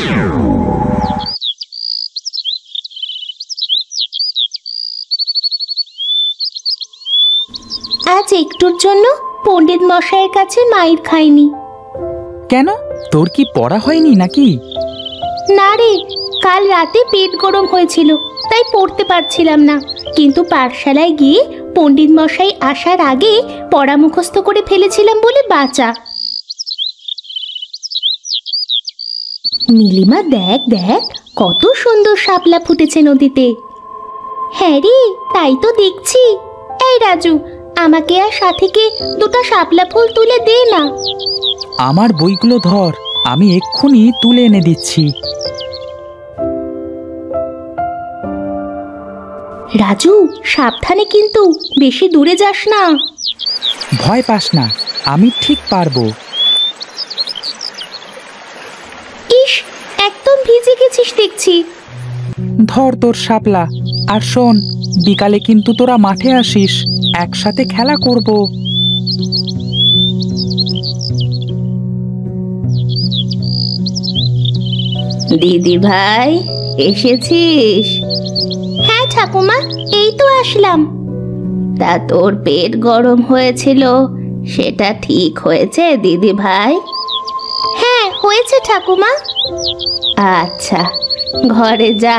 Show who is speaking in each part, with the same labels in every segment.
Speaker 1: আজ একটুর জন্য পণ্ডিত মশাইয়ের কাছে মাইর খাইনি।
Speaker 2: কেন, তোর কি পড়া হয়নি নাকি?
Speaker 1: না রে, কাল রাতে পেট গরম হয়েছিল, তাই পড়তে পারছিলাম না। কিন্তু পাঠশালায় গিয়ে পণ্ডিত মশাই আসার আগে পড়া মুখস্থ করে ফেলেছিলাম বলে বাঁচা। নীলিমা, দেখ দেখ কত সুন্দর শাপলা ফুটেছে নদীতে। হ্যাঁ রে, তাই তো দেখছি। এই রাজু, আমাকে আর সাথীকে দুটো শাপলা ফুল তুলে দে না।
Speaker 2: আমার বইগুলো ধর, আমি এক্ষুনি তুলে এনে দিচ্ছি।
Speaker 1: রাজু, সাবধানে কিন্তু, বেশি দূরে যাস না।
Speaker 2: ভয় পাস না, আমি ঠিক পারবো।
Speaker 1: ইস, একদম ভিজে গেছিস দেখছি।
Speaker 2: ধর তোর শাপলা, আর শোন, বিকালে কিন্তু তোরা মাঠে আসিস, একসাথে খেলা করব।
Speaker 1: দিদি ভাই, এসেছিস? হ্যাঁ ঠাকুমা, এই তো আসলাম। তা তোর পেট গরম হয়েছিল, সেটা ঠিক হয়েছে দিদি ভাই? হ্যাঁ হয়েছে ঠাকুমা। আচ্ছা, ঘরে যা,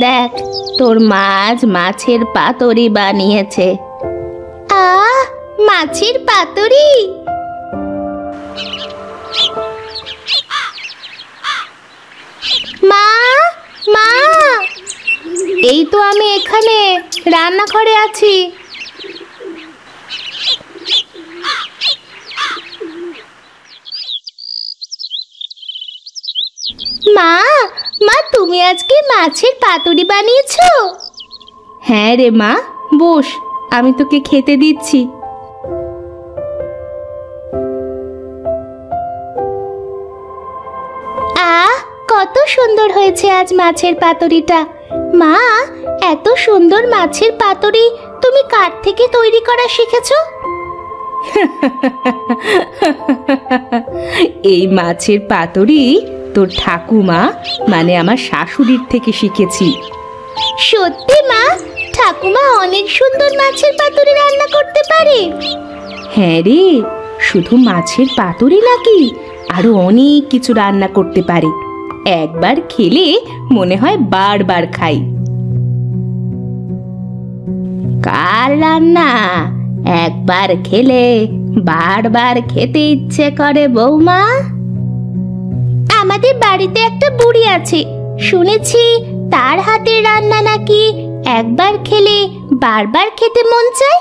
Speaker 1: দেখ তোর মাছ মাছের পাতুরি বানিয়েছে। মাছের পাতুরি? মা, মা, এই তো আমি এখানে রান্নাঘরে আছি। মা, মা, তুমি আজকে মাছের পাতুরি বানিয়েছো? হ্যাঁ রে মা, বস, আমি তোকে খেতে দিচ্ছি। কত সুন্দর হয়েছে আজ মাছের পাতুরিটা। মা, এত সুন্দর মাছের পাতুরি তুমি কাঠ থেকে তৈরি করা শিখেছো? এই মাছের পাতুরি তোর ঠাকুমা মানে আমার শাশুড়ির থেকে শিখেছি। সত্যি মা? ঠাকুমা অনেক সুন্দর মাছের পাতুরি রান্না করতে পারে? হ্যাঁ রে, শুধু মাছের পাতুরি নাকি, আরো অনেক কিছু রান্না করতে পারে। একবার খেলে মনে হয় বারবার খাই। কার রান্না একবার খেলে বারবার খেতে ইচ্ছে করে বৌমা? আমাদের বাড়িতে একটা বুড়ি আছে, শুনেছি তার হাতের রান্না নাকি একবার খেলে বারবার খেতে মন চায়।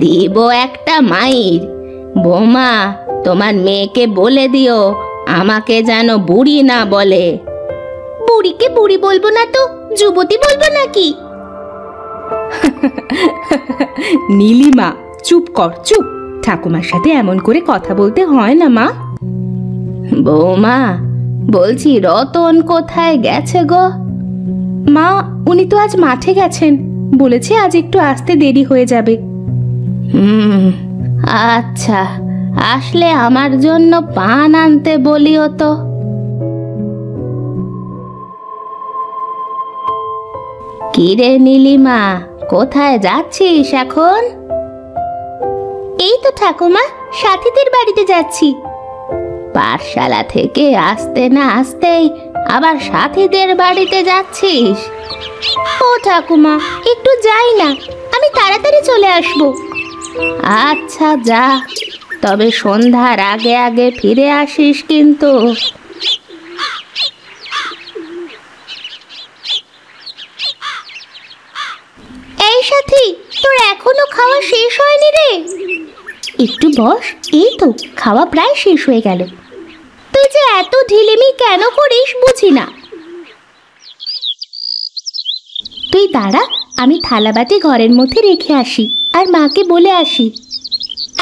Speaker 1: দিব একটা মাইর। বৌমা, তোমার মেয়েকে বলে দিও আমাকে যেন বুড়ি না বলে। বুড়িকে বুড়ি বলবো না তো যুবতী বলবো নাকি? নীলিমা, চুপ কর, চুপ। ঠাকুমার সাথে এমন করে কথা বলতে হয় না মা। বৌমা, বলছি রতন কোথায় গেছে গো? মা, উনি তো আজ মাঠে গেছেন, বলেছে আজ একটু আসতে দেরি হয়ে যাবে। আচ্ছা, আসলে আমার জন্য পান আনতে বলিও তো। কিরে নীলিমা, কোথায় যাচ্ছিস এখন? এই তো ঠাকুমা, সাথীদের বাড়িতে যাচ্ছি। পাঠশালা থেকে আসতে না আসতেই আবার সাথীদের বাড়িতে যাচ্ছিস? ও ঠাকুমা, একটু যাই না, আমি তাড়াতাড়ি চলে আসব। আচ্ছা যা, তবে সন্ধ্যার আগে আগে ফিরে আসিস কিন্তু। এই সাথী, তোর এখনো খাওয়া শেষ হয়নি রে? একটু বস, এই তো খাওয়া প্রায় শেষ হয়ে গেল। তুই যে এত ঢিলেমি কেন করিস বুঝি না। তুই দাঁড়া, আমি থালাবাটি ঘরের মধ্যে রেখে আসি আর মাকে বলে আসি।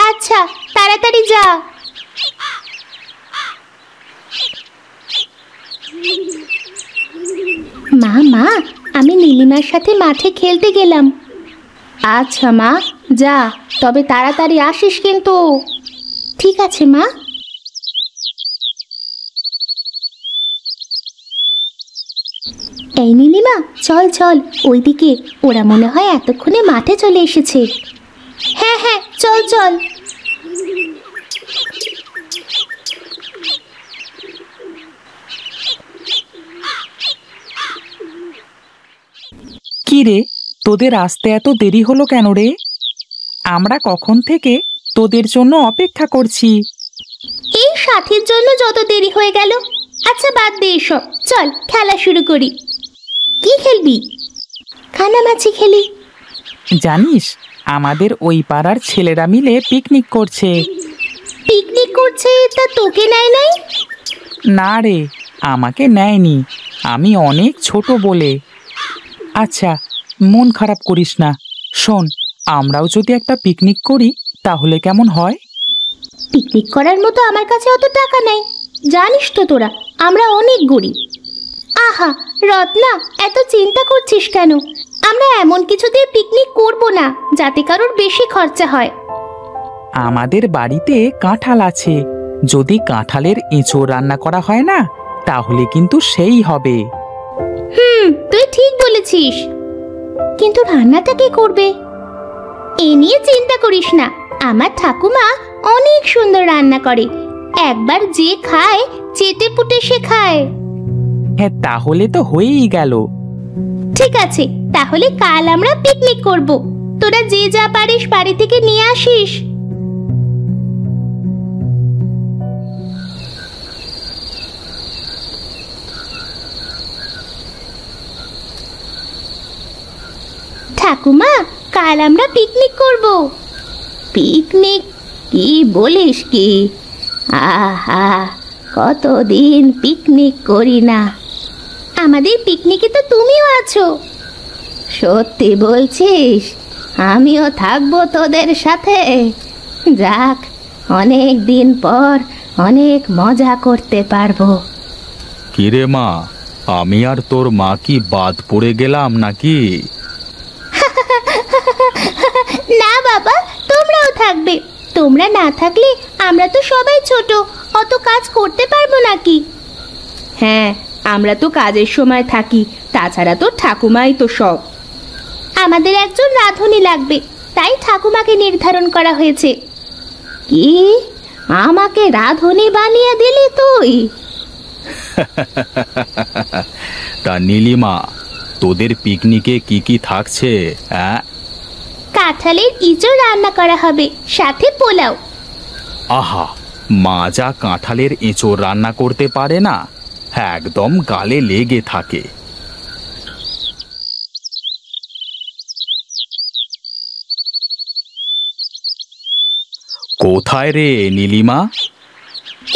Speaker 1: আচ্ছা, তাড়াতাড়ি যা। মা, মা, আমি নীলিমার সাথে মাঠে খেলতে গেলাম। আচ্ছা মা, যা, তবে তাড়াতাড়ি আসিস কিন্তু। ঠিক আছে মা। এই নীলিমা, চল চল ওইদিকে, ওরা মনে হয় এতক্ষণে মাঠে চলে এসেছে। হ্যাঁ হ্যাঁ, চল চল।
Speaker 2: কি রে, তোদের আসতে এত দেরি হলো কেন রে? আমরা কখন থেকে তোদের জন্য অপেক্ষা করছি।
Speaker 1: এই সাথীর জন্য যত দেরি হয়ে গেল। আচ্ছা বাদ দে এসব, চল খেলা শুরু করি। কি খেলবি? কানামাছি খেলি।
Speaker 2: জানিস, আমাদের ওই পাড়ার ছেলেরা মিলে পিকনিক করছে।
Speaker 1: পিকনিক করছে? তা তোকে নেয় নাই?
Speaker 2: না রে, আমাকে নেয়নি, আমি অনেক ছোট বলে। আচ্ছা, মন খারাপ করিস না। শোন, আমরাও যদি একটা পিকনিক করি তাহলে কেমন হয়?
Speaker 1: পিকনিক করার মতো আমার কাছে অত টাকা নাই, জানিস তো তোরা আমরা অনেক গরিব। আহা রত্না, এত চিন্তা করছিস কেন? আমরা এমন কিছু দিয়ে পিকনিক করব না যাতে কারোর বেশি খরচা হয়।
Speaker 2: আমাদের বাড়িতে কাঁঠাল আছে, যদি কাঁঠালের এঁচোড় রান্না করা হয় না তাহলে কিন্তু সেই হবে।
Speaker 1: তুই ঠিক বলেছিস, কিন্তু রান্নাটা কে করবে? এ নিয়ে চিন্তা করিস না, আমার ঠাকুমা অনেক সুন্দর রান্না করে। একবার যে খায় চেটে পুটে সে খায়।
Speaker 2: হ্যাঁ, তাহলে তো হয়েই গেল।
Speaker 1: ঠিক আছে, তাহলে কাল আমরা পিকনিক করব। তোরা যে যা পারিস বাড়ি থেকে নিয়ে আসিস। ঠাকুমা, কাল আমরা পিকনিক করব। পিকনিক? কি বলিস কি? আহা, কতদিন পিকনিক করি না। আমাদের পিকনিকে তো তুমিও আছো। সত্যি বলছিস? আমিও থাকবো তোদের সাথে। যাক, অনেক দিন পর অনেক মজা করতে পারবো।
Speaker 3: কিরে মা, আমি আর তোর মা কি বাদ পড়ে গেলাম নাকি?
Speaker 1: না বাবা, তোমরাও থাকবে। তোমরা না থাকলে আমরা তো সবাই ছোট, অত কাজ করতে পারবো নাকি? হ্যাঁ, আমরা তো কাজের সময় থাকি, তাছাড়া তো ঠাকুমাই তো সব। আমাদের একজন রাঁধুনি লাগবে, তাই ঠাকুমাকে নির্ধারণ করা হয়েছে। কি, আমাকে রাঁধুনি বানিয়ে দিলি তুই?
Speaker 3: তা নীলিমা, তোদের পিকনিকে কি কি থাকছে?
Speaker 1: কাঁঠালের ইঁচড় রান্না করা হবে, সাথে পোলাও।
Speaker 3: আহা, মা যা কাঁঠালের এঁচোড় রান্না করতে পারে না, একদম গালে লেগে থাকে। কোথায় রে নীলিমা?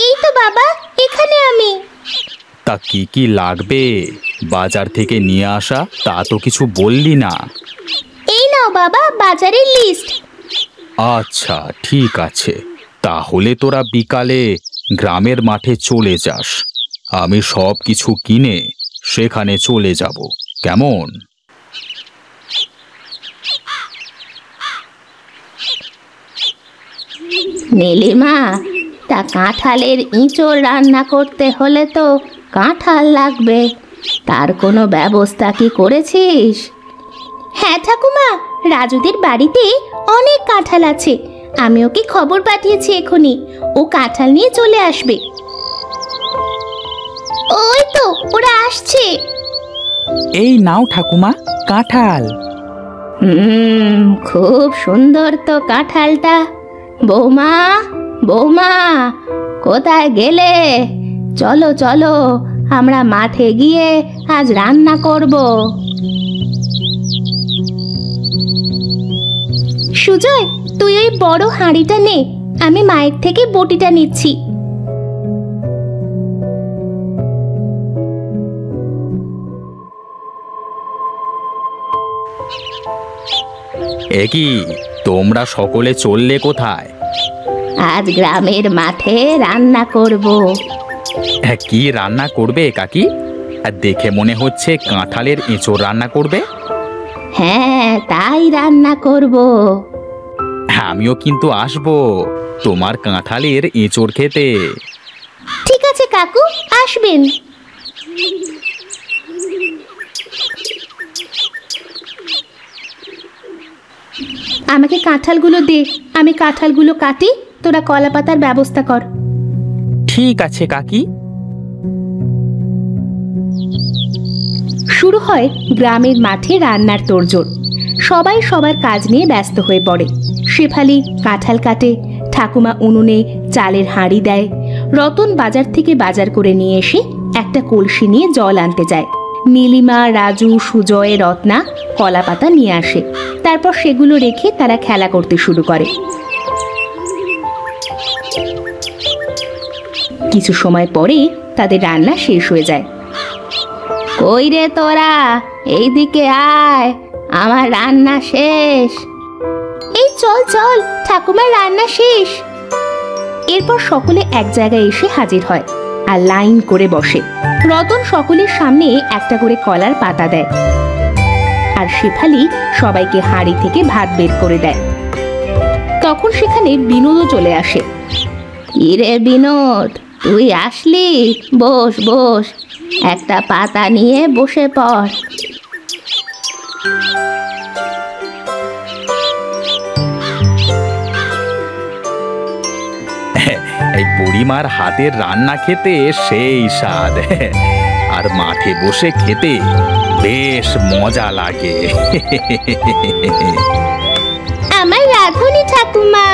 Speaker 1: এই তো বাবা, এখানে আমি।
Speaker 3: তা কি কি লাগবে বাজার থেকে নিয়ে আসা, তা তো কিছু বললি না।
Speaker 1: এই নাও বাবা বাজারের লিস্ট।
Speaker 3: আচ্ছা ঠিক আছে, তাহলে তোরা বিকালে গ্রামের মাঠে চলে যাস, আমি সব কিছু কিনে সেখানে চলে যাব, কেমন?
Speaker 1: নীলিমা, তা কাঁঠালের ইঁচড় রান্না করতে হলে তো কাঁঠাল লাগবে, তার কোনো ব্যবস্থা কি করেছিস? হ্যাঁ ঠাকুমা, রাজুদের বাড়িতে অনেক কাঁঠাল আছে, আমি ওকে খবর পাঠিয়েছি এখনই, ও কাঁঠাল নিয়ে চলে আসবে। ওই তো ওরা আসছে।
Speaker 2: এই নাও ঠাকুমা, কাঁঠাল।
Speaker 1: খুব সুন্দর তো কাঁঠালটা। বৌমা, বৌমা, কোথায় গেলে? চলো চলো, আমরা মাঠে গিয়ে আজ রান্না করব। সুজয়, তুই ওই বড় হাঁড়িটা নে, আমি মায়ের থেকে বটিটা নিচ্ছি।
Speaker 3: এ কি, তোমরা সকলে চললে কোথায়?
Speaker 1: আজ গ্রামের মাঠে রান্না করব।
Speaker 3: কি রান্না করবে কাকি? দেখে মনে হচ্ছে কাঁঠালের এঁচোড় রান্না করবে।
Speaker 1: হ্যাঁ, তাই রান্না করব।
Speaker 3: আমিও কিন্তু আসবো তোমার কাঁঠালের এঁচোড় খেতে।
Speaker 1: ঠিক আছে কাকু, আসবেন। আমাকে কাঁঠালগুলো দে, আমি কাঁঠালগুলো কাটি, তোরা কলা পাতার ব্যবস্থা কর।
Speaker 2: ঠিক আছে কাকি।
Speaker 1: শুরু হয় গ্রামের মাঠে রান্নার তোড়জোড়। সবাই সবার কাজ নিয়ে ব্যস্ত হয়ে পড়ে। শেফালি কাঁঠাল কাটে, ঠাকুমা উনুনে চালের হাঁড়ি দেয়, রতন বাজার থেকে বাজার করে নিয়ে এসে একটা কলসি নিয়ে জল আনতে যায়। নীলিমা, রাজু, সুজয়, রত্না কলা পাতা নিয়ে আসে। তারপর সেগুলো রেখে তারা খেলা করতে শুরু করে। কিছু সময় পরে তাদের রান্না শেষ হয়ে যায়। কই রে তোরা, এইদিকে আয়, আমার রান্না শেষ। এই চল চল, ঠাকুমার রান্না শেষ। এরপর সকলে এক জায়গায় এসে হাজির হয় আর লাইন করে বসে। রতন সকলের সামনে একটা করে কলার পাতা দেয়, আর শেফালি সবাইকে হাঁড়ি থেকে ভাত বের করে দেয়। তখন সেখানে বিনোদও চলে আসে। ইরে বিনোদ, তুই আসলি? বস বস, একটা পাতা নিয়ে বসে পড়।
Speaker 3: এই বুড়িমার হাতের রান্না খেতে সেই স্বাদ, আর মাঠে বসে খেতে বেশ মজা লাগে।
Speaker 1: আমার রাঁধুনি ঠাকুমা।